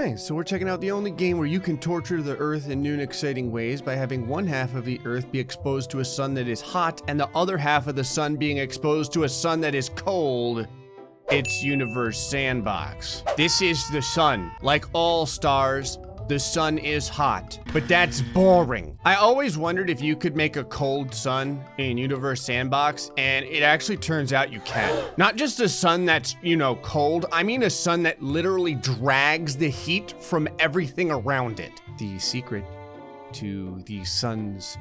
Alright, so we're checking out the only game where you can torture the Earth in new and exciting ways by having one half of the Earth be exposed to a sun that is hot and the other half of the sun being exposed to a sun that is cold. It's Universe Sandbox. This is the sun. Like all stars, the sun is hot, but that's boring. I always wondered if you could make a cold sun in Universe Sandbox, and it actually turns out you can. Not just a sun that's, you know, cold, I mean a sun that literally drags the heat from everything around it. The secret to the sun's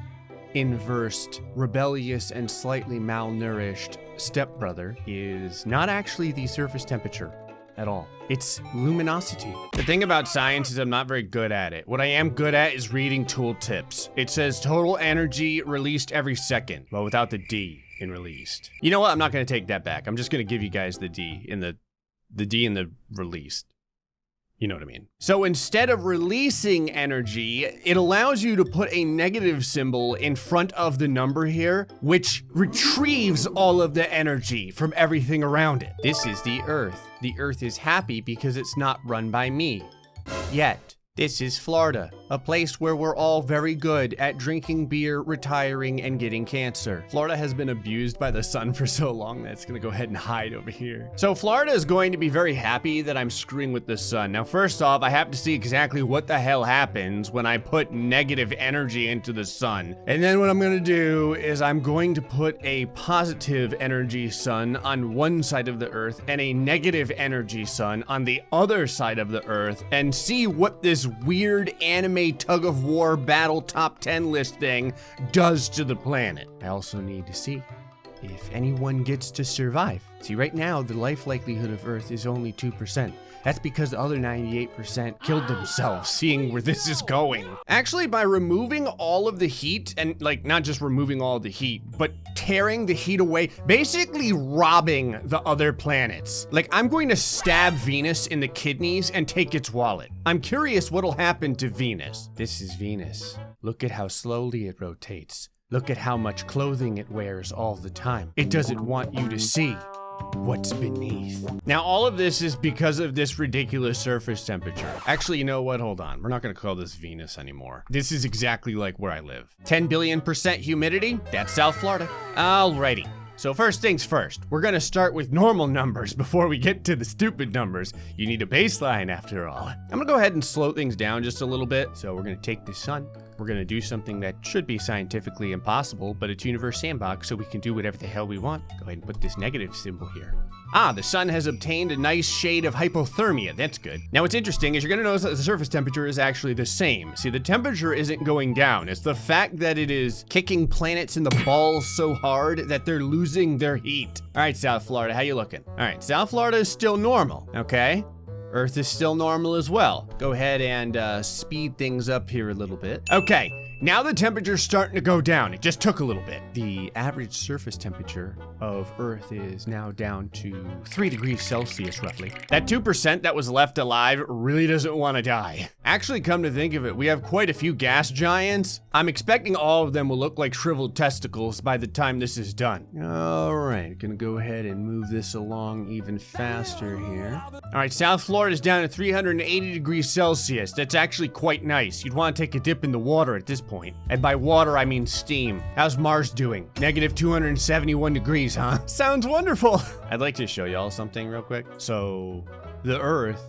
inversed, rebellious, and slightly malnourished stepbrother is not actually the surface temperature at all. It's luminosity. The thing about science is I'm not very good at it. What I am good at is reading tooltips. It says total energy released every second, well, without the D in released. You know what? I'm not gonna take that back. I'm just gonna give you guys the D in the D in the released. You know what I mean? So instead of releasing energy, it allows you to put a negative symbol in front of the number here, which retrieves all of the energy from everything around it. This is the Earth. The Earth is happy because it's not run by me. Yet. This is Florida, a place where we're all very good at drinking beer, retiring, and getting cancer. Florida has been abused by the sun for so long that it's gonna go ahead and hide over here. So Florida is going to be very happy that I'm screwing with the sun. Now, first off, I have to see exactly what the hell happens when I put negative energy into the sun. And then what I'm gonna do is I'm going to put a positive energy sun on one side of the Earth and a negative energy sun on the other side of the Earth and see what this weird anime tug-of-war battle top 10 list thing does to the planet. I also need to see if anyone gets to survive. See, right now, the life likelihood of Earth is only 2%. That's because the other 98% killed themselves, seeing where this is going. Actually, by removing all of the heat, and like not just removing all of the heat, but tearing the heat away, basically robbing the other planets. Like, I'm going to stab Venus in the kidneys and take its wallet. I'm curious what'll happen to Venus. This is Venus. Look at how slowly it rotates. Look at how much clothing it wears all the time. It doesn't want you to see what's beneath. Now, all of this is because of this ridiculous surface temperature. Actually, you know what? Hold on. We're not gonna call this Venus anymore. This is exactly like where I live. 10 billion% humidity? That's South Florida. Alrighty. So first things first, we're gonna start with normal numbers before we get to the stupid numbers. You need a baseline after all. I'm gonna go ahead and slow things down just a little bit. So we're gonna take the sun. We're gonna do something that should be scientifically impossible, but it's Universe Sandbox, so we can do whatever the hell we want. Go ahead and put this negative symbol here. Ah, the sun has obtained a nice shade of hypothermia. That's good. Now, what's interesting is you're gonna notice that the surface temperature is actually the same. See, the temperature isn't going down. It's the fact that it is kicking planets in the balls so hard that they're losing their heat. All right, South Florida, how you looking? All right, South Florida is still normal, okay? Earth is still normal as well. Go ahead and speed things up here a little bit. Okay, now the temperature's starting to go down. It just took a little bit. The average surface temperature of Earth is now down to 3 degrees Celsius, roughly. That 2% that was left alive really doesn't want to die. Actually, come to think of it, we have quite a few gas giants. I'm expecting all of them will look like shriveled testicles by the time this is done. All right, gonna go ahead and move this along even faster here. All right, South Florida is down to 380 degrees Celsius. That's actually quite nice. You'd want to take a dip in the water at this point. And by water, I mean steam. How's Mars doing? Negative 271 degrees, huh? Sounds wonderful. I'd like to show y'all something real quick. So the Earth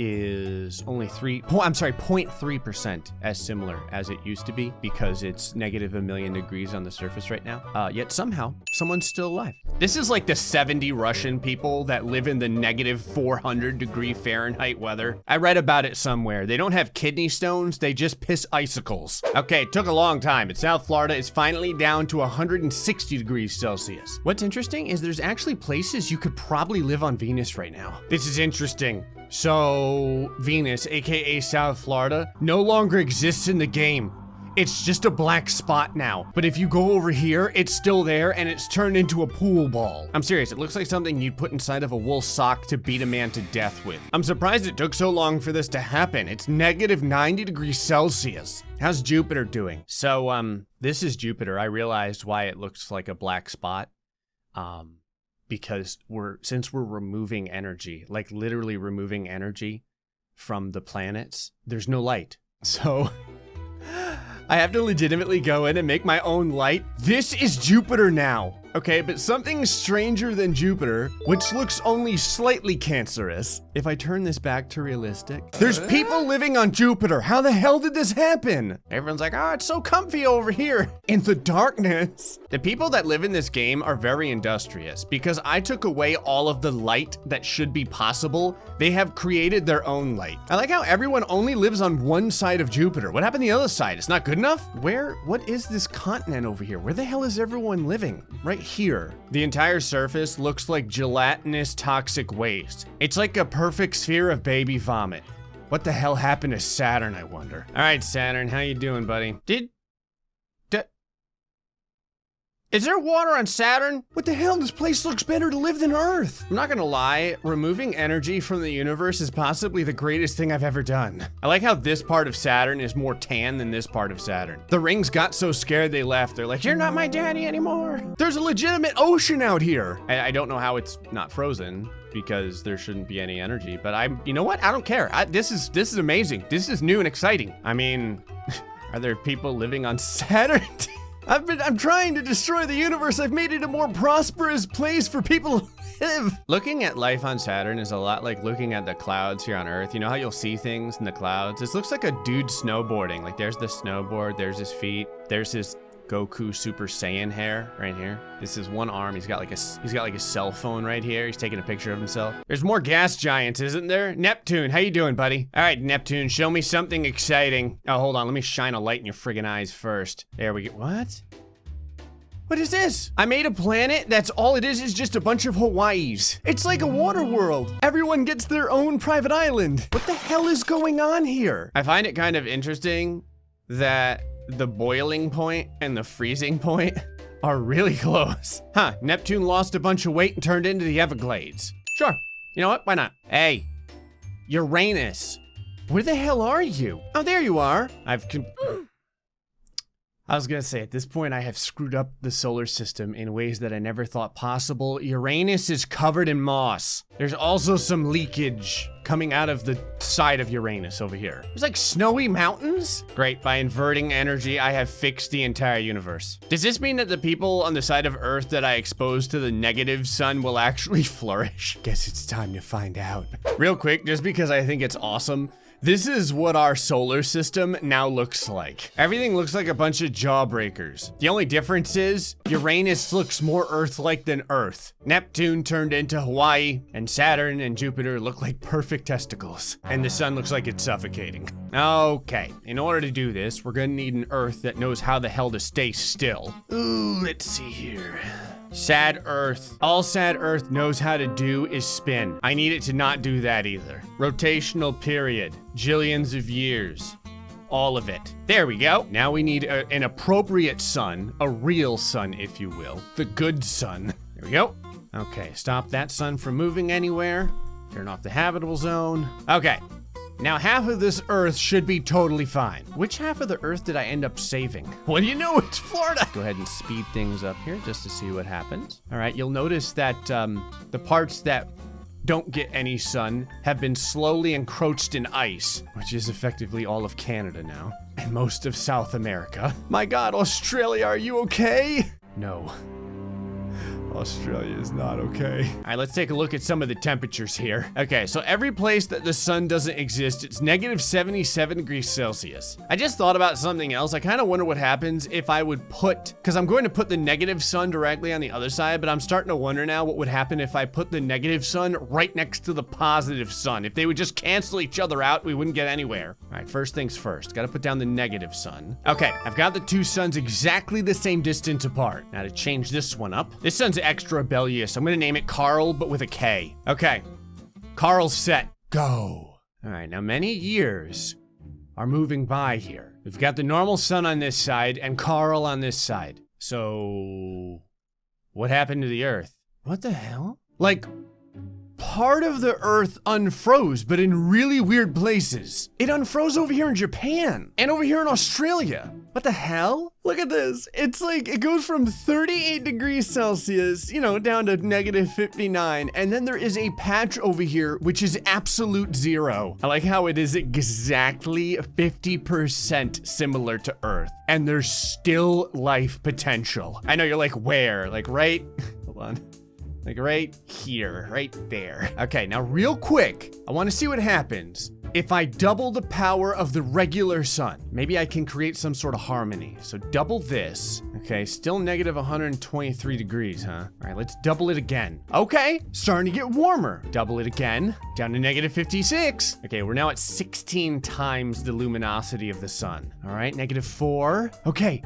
is only 0.3% as similar as it used to be because it's negative a million degrees on the surface right now. Yet somehow, someone's still alive. This is like the 70 Russian people that live in the negative 400 degree Fahrenheit weather. I read about it somewhere. They don't have kidney stones, they just piss icicles. Okay, it took a long time, but South Florida is finally down to 160 degrees Celsius. What's interesting is there's actually places you could probably live on Venus right now. This is interesting. So, Venus, aka South Florida, no longer exists in the game. It's just a black spot now. But if you go over here, it's still there and it's turned into a pool ball. I'm serious, it looks like something you'd put inside of a wool sock to beat a man to death with. I'm surprised it took so long for this to happen. It's negative 90 degrees Celsius. How's Jupiter doing? So, this is Jupiter. I realized why it looks like a black spot. Because since we're removing energy, like literally removing energy from the planets, there's no light. So I have to legitimately go in and make my own light. This is Jupiter now. Okay, but something stranger than Jupiter, which looks only slightly cancerous. If I turn this back to realistic, there's people living on Jupiter. How the hell did this happen? Everyone's like, oh, it's so comfy over here in the darkness. The people that live in this game are very industrious because I took away all of the light that should be possible. They have created their own light. I like how everyone only lives on one side of Jupiter. What happened to the other side? It's not good enough? What is this continent over here? Where the hell is everyone living? Right here. The entire surface looks like gelatinous toxic waste. It's like a perfect sphere of baby vomit. What the hell happened to Saturn, I wonder? All right, Saturn, how you doing, buddy? Is there water on Saturn? What the hell? This place looks better to live than Earth. I'm not gonna lie, removing energy from the universe is possibly the greatest thing I've ever done. I like how this part of Saturn is more tan than this part of Saturn. The rings got so scared they left. They're like, you're not my daddy anymore. There's a legitimate ocean out here. I don't know how it's not frozen because there shouldn't be any energy, but you know what? I don't care. This is amazing. This is new and exciting. I mean, are there people living on Saturn? I'm trying to destroy the universe. I've made it a more prosperous place for people to live. Looking at life on Saturn is a lot like looking at the clouds here on Earth. You know how you'll see things in the clouds? This looks like a dude snowboarding. Like there's the snowboard, there's his feet, there's his Goku Super Saiyan hair right here. This is one arm. He's got like a cell phone right here. He's taking a picture of himself. There's more gas giants, isn't there? Neptune, how you doing, buddy? All right, Neptune, show me something exciting. Oh, hold on. Let me shine a light in your friggin' eyes first. There we go. What? What is this? I made a planet that's all it is just a bunch of Hawaiis. It's like a water world. Everyone gets their own private island. What the hell is going on here? I find it kind of interesting that the boiling point and the freezing point are really close. Huh, Neptune lost a bunch of weight and turned into the Everglades. Sure, you know what, why not? Hey, Uranus, where the hell are you? Oh, there you are. I was gonna say, at this point, I have screwed up the solar system in ways that I never thought possible. Uranus is covered in moss. There's also some leakage coming out of the side of Uranus over here. There's like snowy mountains. Great, by inverting energy, I have fixed the entire universe. Does this mean that the people on the side of Earth that I exposed to the negative sun will actually flourish? Guess it's time to find out. Real quick, just because I think it's awesome, this is what our solar system now looks like. Everything looks like a bunch of jawbreakers. The only difference is Uranus looks more Earth-like than Earth. Neptune turned into Hawaii, and Saturn and Jupiter look like perfect testicles. And the sun looks like it's suffocating. Okay, in order to do this, we're gonna need an Earth that knows how the hell to stay still. Ooh, let's see here. Sad Earth. All Sad Earth knows how to do is spin. I need it to not do that either. Rotational period. Jillions of years. All of it. There we go. Now we need an appropriate sun. A real sun, if you will. The good sun. There we go. Okay, stop that sun from moving anywhere. Turn off the habitable zone. Okay. Now half of this Earth should be totally fine. Which half of the Earth did I end up saving? What do you know? It's Florida. Go ahead and speed things up here just to see what happens. All right, you'll notice that the parts that don't get any sun have been slowly encroached in ice, which is effectively all of Canada now, and most of South America. My God, Australia, are you okay? No. Australia is not okay. All right, let's take a look at some of the temperatures here. Okay, so every place that the sun doesn't exist, it's negative 77 degrees Celsius. I just thought about something else. I kind of wonder what happens if I would because I'm going to put the negative sun directly on the other side, but I'm starting to wonder now what would happen if I put the negative sun right next to the positive sun. If they would just cancel each other out, we wouldn't get anywhere. All right, first things first, got to put down the negative sun. Okay, I've got the two suns exactly the same distance apart. Now to change this one up, this sun's extra rebellious. I'm gonna name it Carl, but with a K. Okay, Carl's set, go. All right, now many years are moving by here. We've got the normal sun on this side and Carl on this side. So, what happened to the Earth? What the hell? Like, part of the Earth unfroze, but in really weird places. It unfroze over here in Japan and over here in Australia. What the hell? Look at this. It's like, it goes from 38 degrees Celsius, you know, down to negative 59. And then there is a patch over here, which is absolute zero. I like how it is exactly 50% similar to Earth. And there's still life potential. I know you're like, where? Like, right? Hold on. Like right here, right there. Okay, now real quick, I want to see what happens if I double the power of the regular sun. Maybe I can create some sort of harmony. So double this. Okay, still negative 123 degrees, huh? All right, let's double it again. Okay, starting to get warmer. Double it again, down to negative 56. Okay, we're now at 16 times the luminosity of the sun. All right, negative 4. Okay.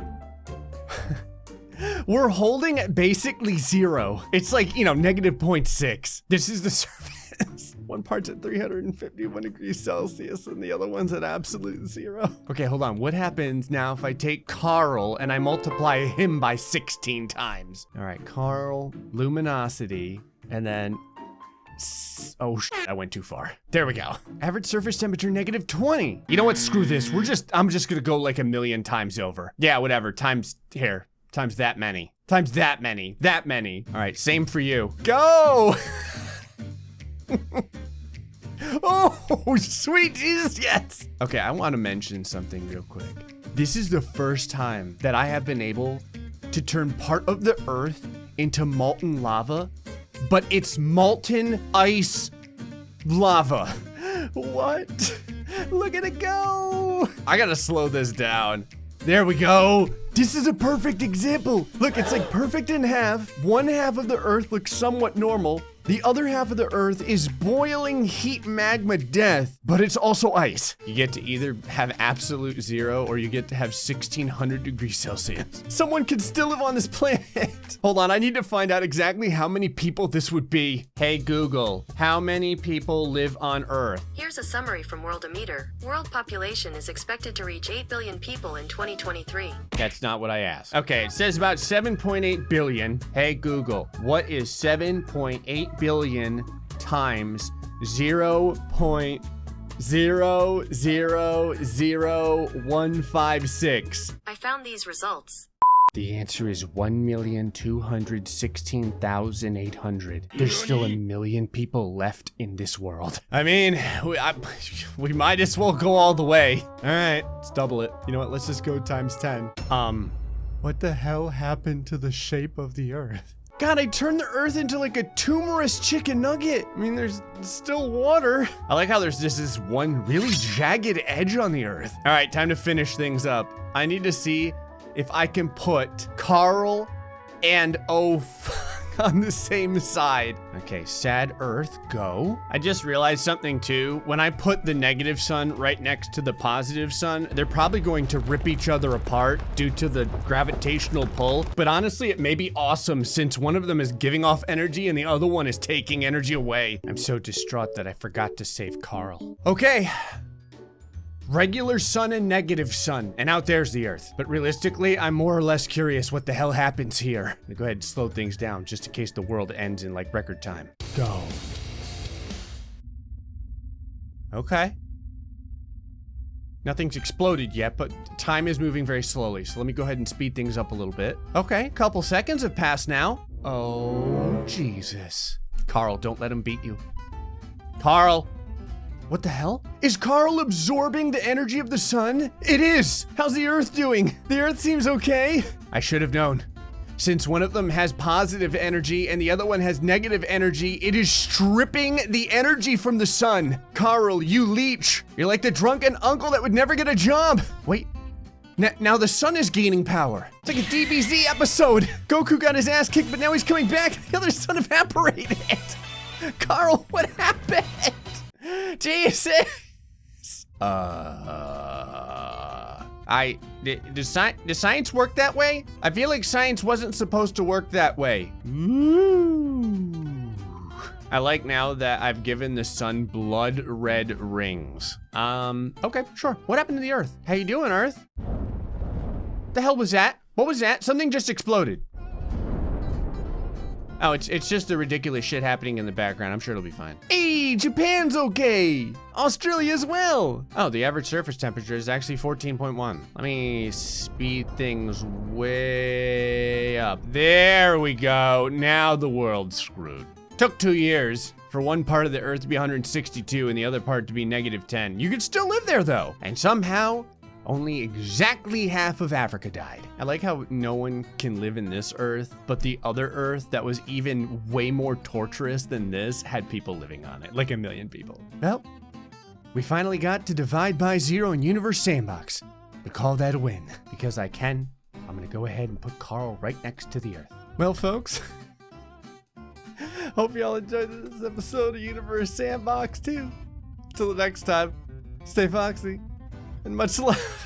We're holding at basically zero. It's like, you know, negative 0.6. This is the surface. One part's at 351 degrees Celsius and the other one's at absolute zero. Okay, hold on. What happens now if I take Carl and I multiply him by 16 times? All right, Carl, luminosity, and then... Oh, I went too far. There we go. Average surface temperature, negative 20. You know what? Screw this. I'm just gonna go like a million times over. Yeah, whatever. Times here. Times that many. Times that many. That many. All right, same for you. Go! Oh, sweet Jesus, yes! Okay, I want to mention something real quick. This is the first time that I have been able to turn part of the Earth into molten lava, but it's molten ice lava. What? Look at it go! I gotta slow this down. There we go. This is a perfect example. Look, it's like perfect in half. One half of the Earth looks somewhat normal. The other half of the Earth is boiling heat magma death, but it's also ice. You get to either have absolute zero or you get to have 1600 degrees Celsius. Someone could still live on this planet. Hold on, I need to find out exactly how many people this would be. Hey Google, how many people live on Earth? Here's a summary from Worldometer. World population is expected to reach 8 billion people in 2023. That's not what I asked. Okay, it says about 7.8 billion. Hey Google, what is 7.8 billion times 0.000156? I found these results. The answer is 1,216,800. There's still a million people left in this world. I mean, we might as well go all the way. All right, let's double it. You know what? Let's just go times 10. What the hell happened to the shape of the Earth? God, I turned the Earth into like a tumorous chicken nugget. I mean, there's still water. I like how there's just this one really jagged edge on the Earth. All right, time to finish things up. I need to see if I can put Carl and on the same side. Okay, sad Earth, go. I just realized something too. When I put the negative sun right next to the positive sun, they're probably going to rip each other apart due to the gravitational pull. But honestly, it may be awesome since one of them is giving off energy and the other one is taking energy away. I'm so distraught that I forgot to save Carl. Okay. Regular sun and negative sun, and out there's the Earth. But realistically, I'm more or less curious what the hell happens here. I'm gonna go ahead and slow things down just in case the world ends in like record time. Go. Okay. Nothing's exploded yet, but time is moving very slowly, so let me go ahead and speed things up a little bit. Okay, couple seconds have passed now. Oh, Jesus. Carl, don't let him beat you. Carl. What the hell? Is Carl absorbing the energy of the sun? It is! How's the Earth doing? The Earth seems okay. I should have known. Since one of them has positive energy and the other one has negative energy, it is stripping the energy from the sun. Carl, you leech. You're like the drunken uncle that would never get a job. Wait. Now the sun is gaining power. It's like a DBZ episode. Goku got his ass kicked, but now he's coming back. The other sun evaporated. Carl, what happened? Jesus! Does science work that way? I feel like science wasn't supposed to work that way. Ooh. I like now that I've given the sun blood red rings. Okay, sure. What happened to the Earth? How you doing, Earth? The hell was that? What was that? Something just exploded. Oh, it's just the ridiculous shit happening in the background. I'm sure it'll be fine. Hey, Japan's okay. Australia as well. Oh, the average surface temperature is actually 14.1. Let me speed things way up. There we go. Now the world's screwed. Took 2 years for one part of the Earth to be 162 and the other part to be -10. You could still live there though. And somehow, only exactly half of Africa died. I like how no one can live in this Earth, but the other Earth that was even way more torturous than this had people living on it, like 1 million people. Well, we finally got to divide by 0 in Universe Sandbox. We call that a win. Because I'm gonna go ahead and put Carl right next to the Earth. Well, folks, hope y'all enjoyed this episode of Universe Sandbox too. Till the next time, stay foxy and much love.